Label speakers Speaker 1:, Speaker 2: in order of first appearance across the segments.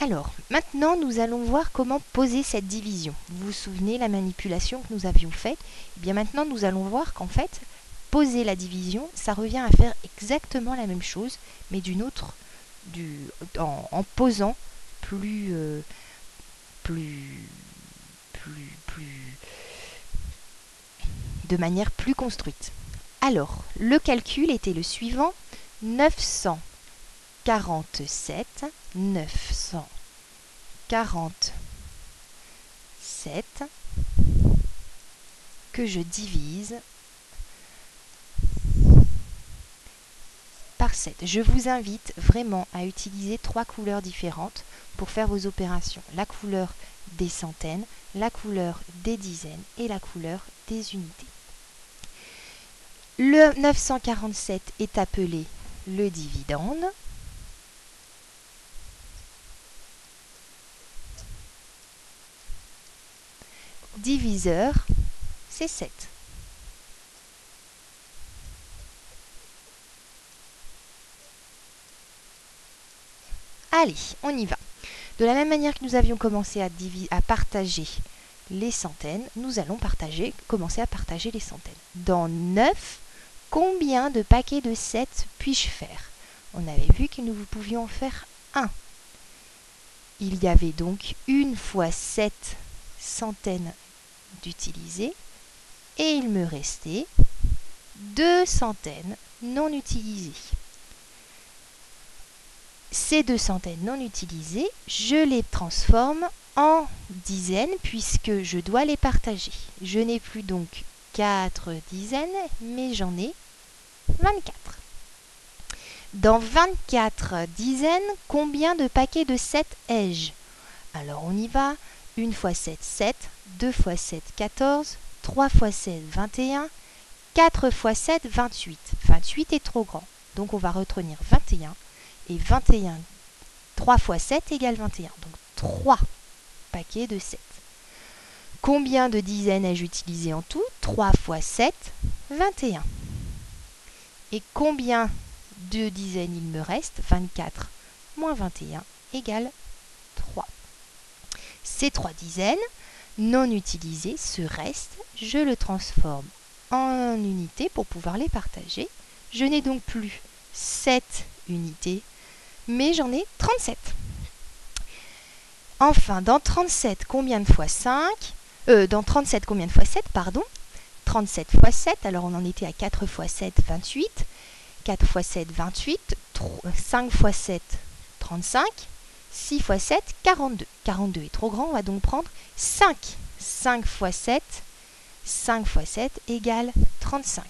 Speaker 1: Alors, maintenant, nous allons voir comment poser cette division. Vous vous souvenez la manipulation que nous avions faite? Eh bien, maintenant, nous allons voir qu'en fait, poser la division, ça revient à faire exactement la même chose, mais en posant de manière plus construite. Alors, le calcul était le suivant: 947 que je divise par 7. Je vous invite vraiment à utiliser 3 couleurs différentes pour faire vos opérations. La couleur des centaines, la couleur des dizaines et la couleur des unités. Le 947 est appelé le dividende. Diviseur, c'est 7. Allez, on y va. De la même manière que nous avions commencé à partager les centaines, nous allons commencer à partager les centaines. Dans 9, combien de paquets de 7 puis-je faire? On avait vu que nous pouvions en faire 1. Il y avait donc 1 fois 7 centaines d'utilisées et il me restait 2 centaines non utilisées. Ces 2 centaines non utilisées, je les transforme en dizaines puisque je dois les partager. Je n'ai plus donc 4 dizaines, mais j'en ai 24. Dans 24 dizaines, combien de paquets de 7 ai-je? Alors on y va. 1 fois 7, 7. 2 fois 7, 14. 3 fois 7, 21. 4 fois 7, 28. 28 est trop grand. Donc on va retenir 21. Et 21, 3 fois 7 égale 21. Donc 3 paquets de 7. Combien de dizaines ai-je utilisé en tout? 3 fois 7, 21. Et combien de dizaines il me reste? 24 moins 21 égale 3. Ces 3 dizaines non utilisées, ce reste, je le transforme en unités pour pouvoir les partager. Je n'ai donc plus 7 unités, mais j'en ai 37. Enfin, dans 37, combien de fois 5 dans 37, combien de fois 7, pardon 37 fois 7, alors on en était à 4 fois 7, 28. 4 fois 7, 28. 5 fois 7, 35. 6 fois 7, 42. 42 est trop grand, on va donc prendre 5. 5 fois 7, 5 fois 7 égale 35.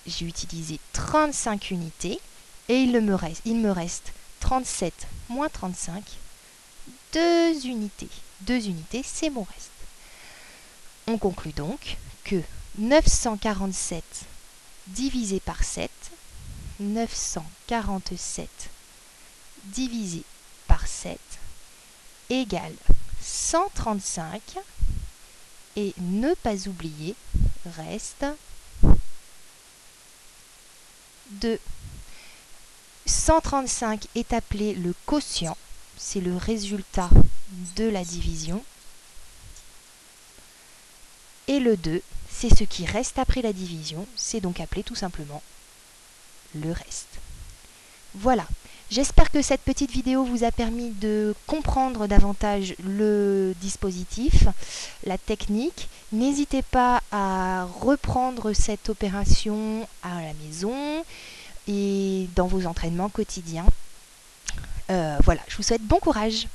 Speaker 1: J'ai utilisé 35 unités et il me reste 37 moins 35, 2 unités. 2 unités, c'est mon reste. On conclut donc que 947 divisé par 7, 947 divisé par 7 égale 135 et ne pas oublier, reste 2. 135 est appelé le quotient, c'est le résultat de la division. Et le 2, c'est ce qui reste après la division, c'est donc appelé tout simplement le reste. Voilà, j'espère que cette petite vidéo vous a permis de comprendre davantage le dispositif, la technique. N'hésitez pas à reprendre cette opération à la maison et dans vos entraînements quotidiens. Voilà, je vous souhaite bon courage.